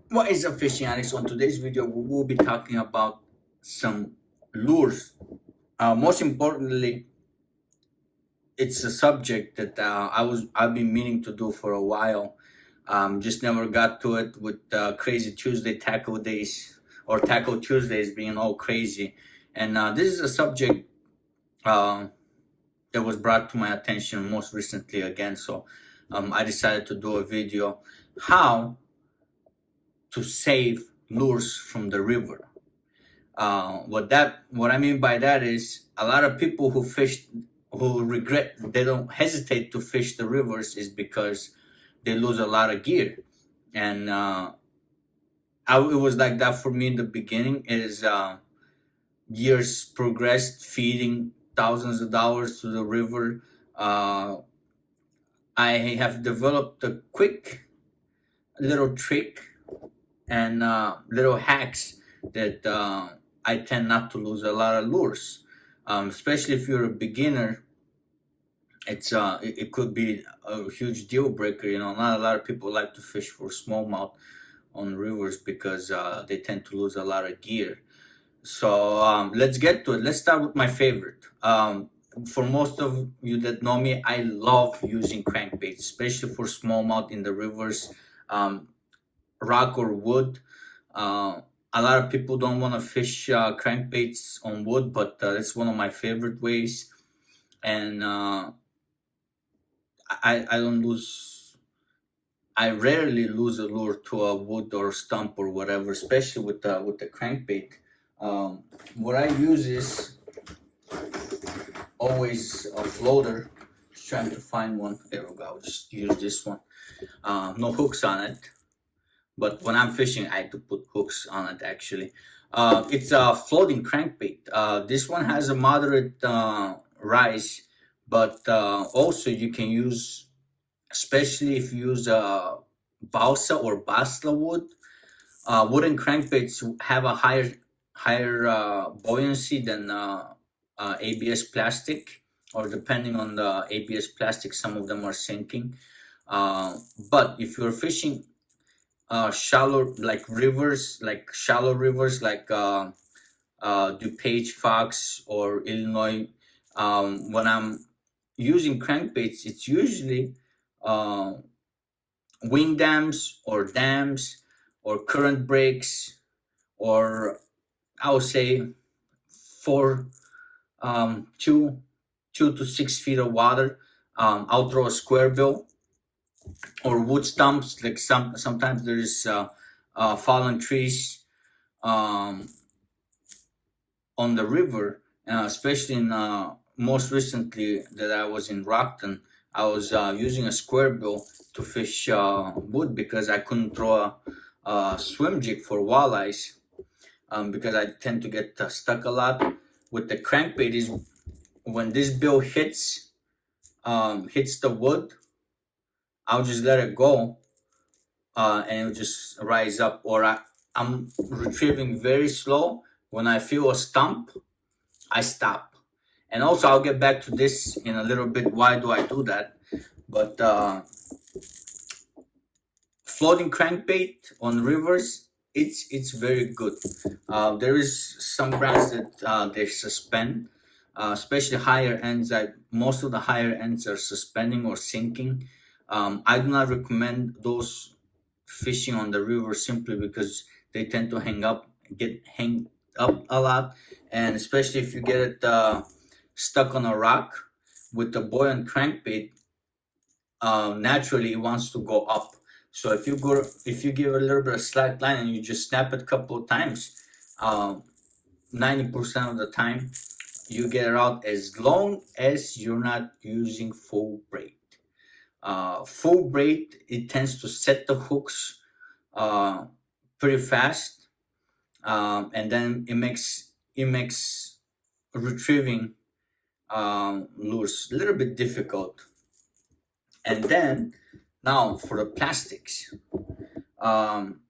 What is up, fishing addicts? On today's video, we will be talking about some lures. Most importantly, it's a subject that I've been meaning to do for a while. Just never got to it with Crazy Tuesday tackle days or tackle Tuesdays being all crazy. And this is a subject uh, that was brought to my attention most recently again. So I decided to do a video how to save lures from the river. What I mean by that is a lot of people who regret, they don't hesitate to fish the rivers is because they lose a lot of gear. And it was like that for me in the beginning. Is Years progressed, feeding thousands of dollars to the river. uh, I have developed a quick little trick and little hacks that I tend not to lose a lot of lures. Especially if you're a beginner, it could be a huge deal breaker. You know, not a lot of people like to fish for smallmouth on rivers because they tend to lose a lot of gear. So let's get to it. Let's start with my favorite. For most of you that know me, I love using crankbaits, especially for smallmouth in the rivers. Um, Rock or wood. Uh, a lot of people don't want to fish crankbaits on wood, but it's one of my favorite ways. And I don't lose. I rarely lose a lure to a wood or stump or whatever, especially with the crankbait. What I use is always a floater. Just trying to find one. There we go. I'll just use this one. No hooks on it. But when I'm fishing, I have to put hooks on it actually. It's a floating crankbait. This one has a moderate rise, but also you can use, especially if you use balsa or basla wood. Wooden crankbaits have a higher buoyancy than ABS plastic, or depending on the ABS plastic, some of them are sinking. But if you're fishing shallow like rivers, like shallow rivers, like DuPage, Fox, or Illinois. When I'm using crankbaits, it's usually uh, wing dams or current breaks, or I would say four, two, 2 to 6 feet of water. I'll throw a square bill or wood stumps. Like sometimes there's fallen trees um, on the river, especially in most recently that I was in Rockton. I was using a square bill to fish wood because I couldn't throw a swim jig for walleyes, because I tend to get stuck a lot. With the crankbait is when this bill hits the wood, I'll just let it go, and it'll just rise up. Or I'm retrieving very slow. When I feel a stump, I stop. And also, I'll get back to this in a little bit. Why do I do that? But floating crankbait on rivers, it's very good. There is some brands that they suspend, especially higher ends. Most of the higher ends are suspending or sinking. I do not recommend those fishing on the river simply because they tend to get hang up a lot, and especially if you get it stuck on a rock with the buoyant crankbait, naturally it wants to go up. So if you give a little bit of slack line and you just snap it a couple of times, 90% of the time you get it out, as long as you're not using full braid. Full braid, it tends to set the hooks uh, pretty fast, and then it makes retrieving lures a little bit difficult. And then now for the plastics, um,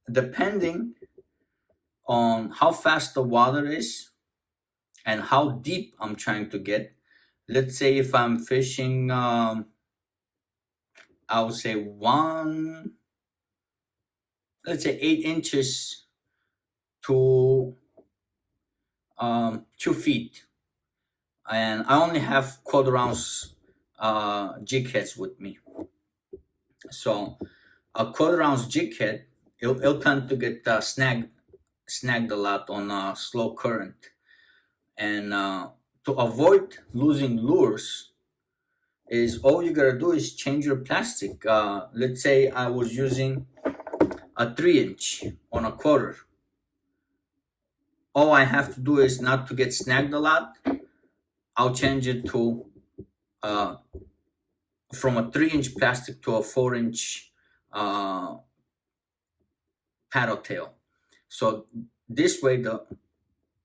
depending on how fast the water is and how deep I'm trying to get. Let's say if I'm fishing, I would say let's say 8 inches to 2 feet, and I only have quarter ounce jig heads with me. So a quarter ounce jig head, it'll tend to get snagged a lot on slow current, and to avoid losing lures, is all you gotta do is change your plastic. Let's say I was using a 3 inch on a quarter. All I have to do is not to get snagged a lot. I'll change it to uh, from a 3 inch plastic to a 4 inch paddle tail. So this way,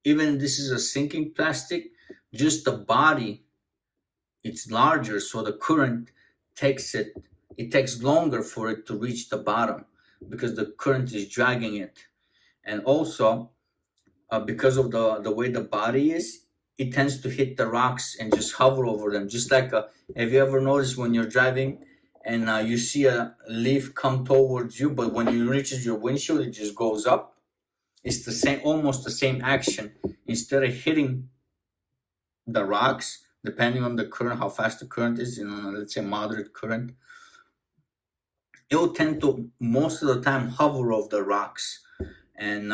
even this is a sinking plastic, just the body, it's larger, so the current it takes longer for it to reach the bottom because the current is dragging it. And also because of the way the body is, it tends to hit the rocks and just hover over them, just like have you ever noticed when you're driving and you see a leaf come towards you, but when it reaches your windshield it just goes up? It's the same, almost the same action. Instead of hitting the rocks, depending on the current, how fast the current is, let's say moderate current, it will tend to most of the time hover over the rocks. And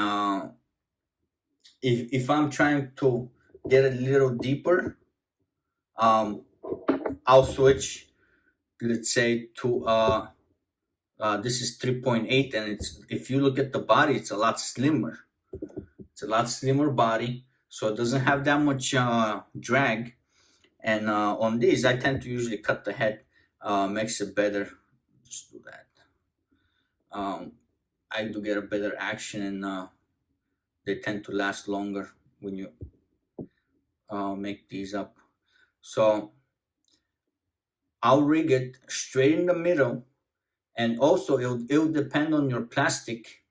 if I'm trying to get a little deeper, I'll switch, let's say, to this is 3.8, and if you look at the body, it's a lot slimmer. It's a lot slimmer body, so it doesn't have that much drag. And on these, I tend to usually cut the head, makes it better. Just do that. I do get a better action, and they tend to last longer when you make these up. So I'll rig it straight in the middle, and also it'll depend on your plastic.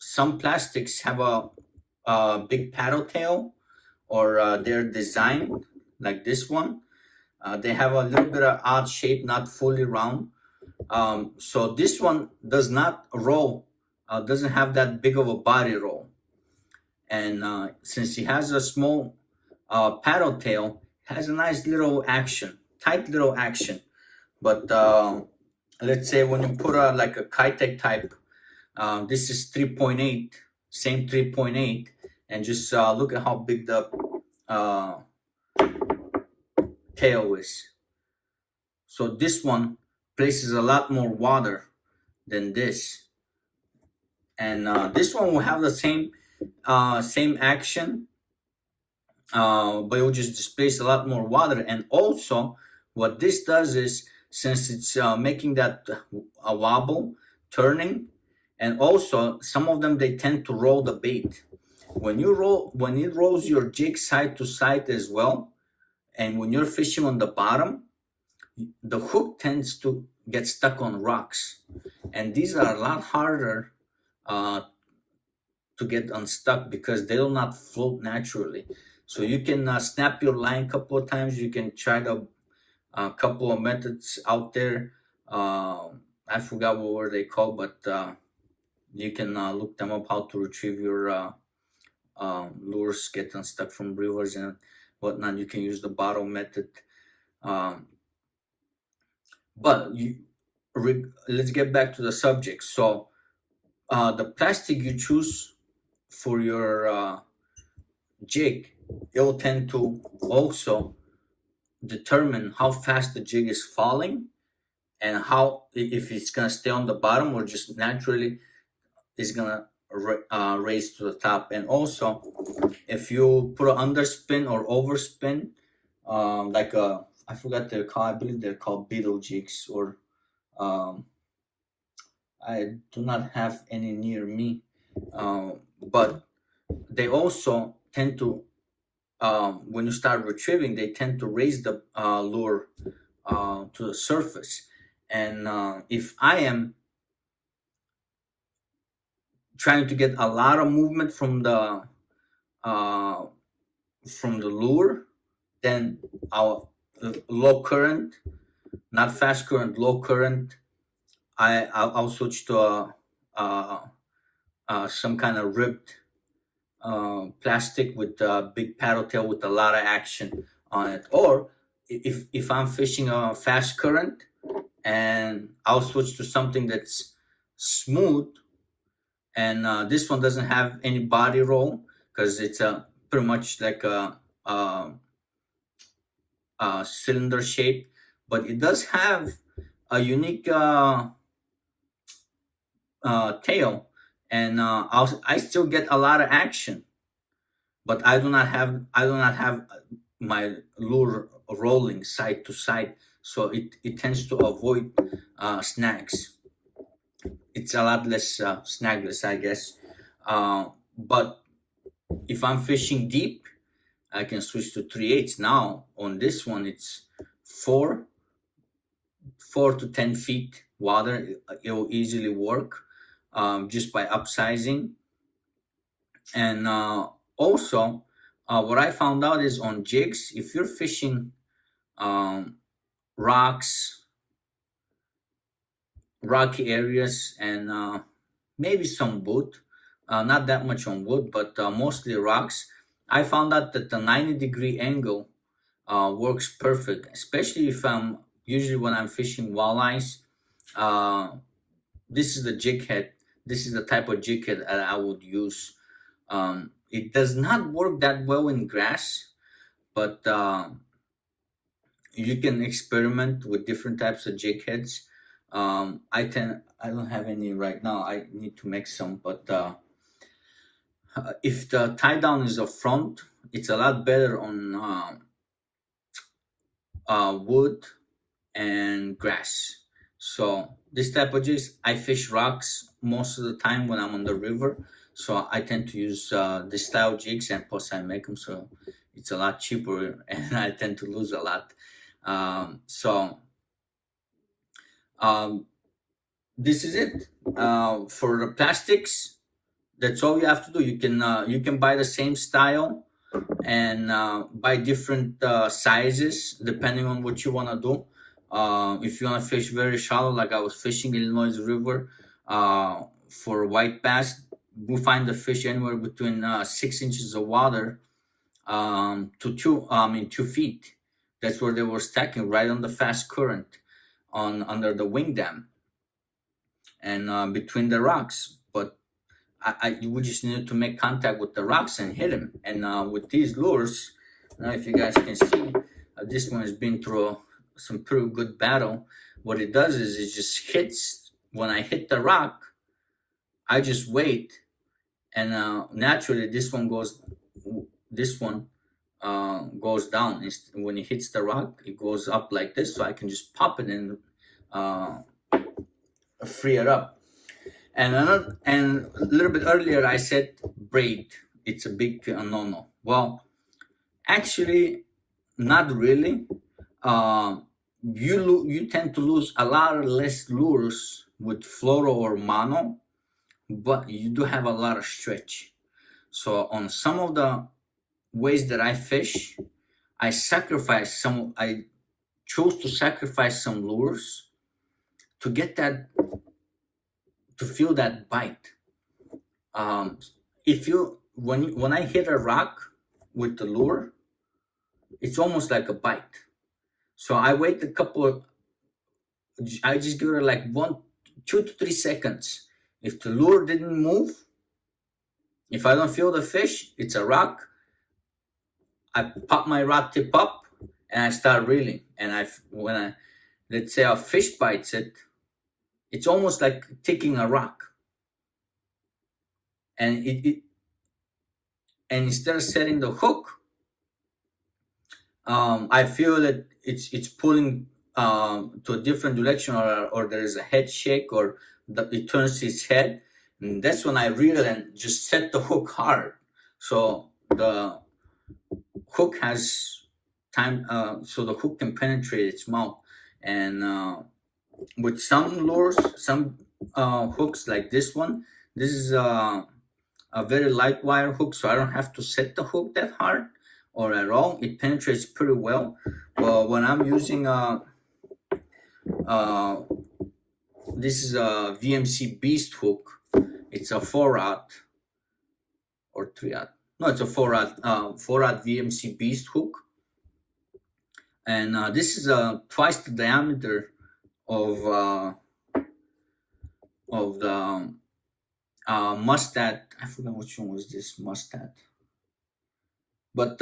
Some plastics have a big paddle tail, or they're designed like this one. They have a little bit of odd shape, not fully round. So this one does not roll, doesn't have that big of a body roll. And since he has a small paddle tail, it has a nice little action, tight little action. But let's say when you put like a Kitec type, this is 3.8, same 3.8, and just look at how big the tail is. So this one places a lot more water than this, and this one will have the same action, but it will just displace a lot more water. And also what this does is, since it's making that wobble, turning, and also some of them, they tend to roll the bait. When it rolls your jig side to side as well, and when you're fishing on the bottom, the hook tends to get stuck on rocks, and these are a lot harder to get unstuck because they will not float naturally. So you can snap your line a couple of times. You can try a couple of methods out there. I forgot what were they called, but you can look them up, how to retrieve your lures get unstuck from rivers and whatnot. You can use the bottle method. But let's get back to the subject. So the plastic you choose for your jig, it will tend to also determine how fast the jig is falling, and how, if it's gonna stay on the bottom or just naturally is gonna raise to the top. And also, if you put an underspin or overspin, like I forgot they're called. I believe they're called beetle jigs, or I do not have any near me, but they also tend to, when you start retrieving, they tend to raise the lure to the surface. And if I am trying to get a lot of movement from the lure, then our low current, not fast current, low current I'll switch to some kind of ribbed plastic with a big paddle tail with a lot of action on it. Or if I'm fishing a fast current, and I'll switch to something that's smooth, and this one doesn't have any body roll because it's pretty much like a cylinder shape, but it does have a unique tail, and I still get a lot of action, but I do not have my lure rolling side to side, so it tends to avoid snags. It's a lot less snagless, I guess. But if I'm fishing deep, I can switch to 3/8. Now on this one, it's 4 to 10 feet water. It will easily work just by upsizing. And also, what I found out is on jigs, if you're fishing rocks, rocky areas, and maybe some wood, not that much on wood, but mostly rocks, I found out that the 90-degree angle works perfect, especially if I'm usually when I'm fishing walleyes. This is the jig head. This is the type of jig head that I would use. It does not work that well in grass, but you can experiment with different types of jig heads. I don't have any right now. I need to make some, but if the tie down is up front, it's a lot better on wood and grass. So this type of jigs, I fish rocks most of the time when I'm on the river. So I tend to use this style jigs, and plus I make them so it's a lot cheaper, and I tend to lose a lot. This is it for the plastics. That's all you have to do. You can buy the same style and buy different sizes depending on what you want to do. If you want to fish very shallow, like I was fishing Illinois River for white bass, we find the fish anywhere between 6 inches of water to 2 feet. That's where they were stacking right on the fast current under the wing dam and between the rocks. But we just needed to make contact with the rocks and hit them. And with these lures, if you guys can see, this one has been through some pretty good battle. What it does is it just hits. When I hit the rock, I just wait, and naturally this one goes down. When it hits the rock, it goes up like this, so I can just pop it and free it up. And a little bit earlier I said braid. It's a big no-no. Well, actually, not really. You tend to lose a lot less lures with fluoro or mono, but you do have a lot of stretch. So on some of the ways that I fish, I chose to sacrifice some lures to get that, to feel that bite. When I hit a rock with the lure, it's almost like a bite. So I wait I just give it like 2 to 3 seconds. If the lure didn't move, if I don't feel the fish, it's a rock. I pop my rod tip up and I start reeling. And let's say a fish bites it, it's almost like taking a rock. And and instead of setting the hook, I feel that it's pulling to a different direction, or there is a head shake, or it turns its head, and that's when I reel and just set the hook hard, so the hook has time, so the hook can penetrate its mouth. And with some lures, some hooks like this one, this is a very light wire hook, so I don't have to set the hook that hard or at all. It penetrates pretty well. Well, when I'm using this is a VMC Beast hook. It's a 4-aught or 3-aught. No, it's a 4-aught 4-aught VMC Beast hook, and this is twice the diameter of the Mustad. I forgot which one was this Mustad, but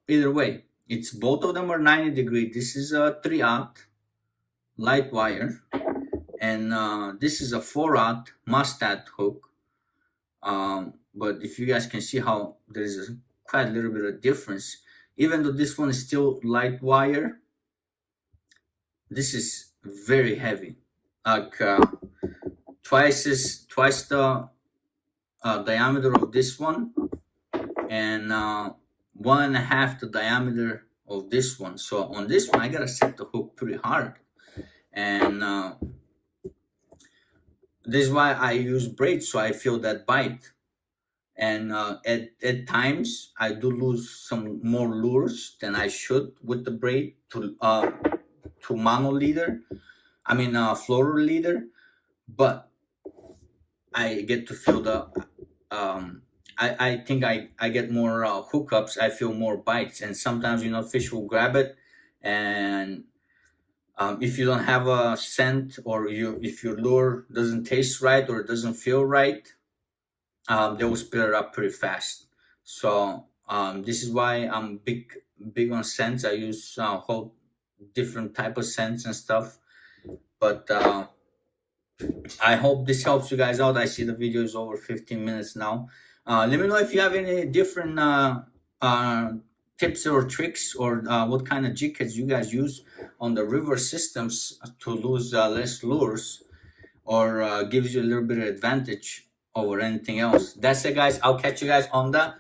either way, it's both of them are 90 degree. This is a 3-aught light wire, and this is a 4-aught Mustad hook. But if you guys can see how there's quite a little bit of difference, even though this one is still light wire, this is very heavy, like twice the diameter of this one, and 1.5 the diameter of this one. So on this one, I gotta set the hook pretty hard, and this is why I use braid, so I feel that bite. And at times I do lose some more lures than I should with the braid to mono leader, floral leader, but I get to feel the I think I get more hookups. I feel more bites, and sometimes fish will grab it, and if you don't have a scent, or if your lure doesn't taste right or it doesn't feel right, they will spit it up pretty fast. So this is why I'm big on scents. I use whole different type of scents and stuff. But I hope this helps you guys out. I see the video is over 15 minutes now. Let me know if you have any different tips or tricks, or what kind of jig heads you guys use on the river systems to lose less lures, or gives you a little bit of advantage over anything else. That's it, guys. I'll catch you guys on the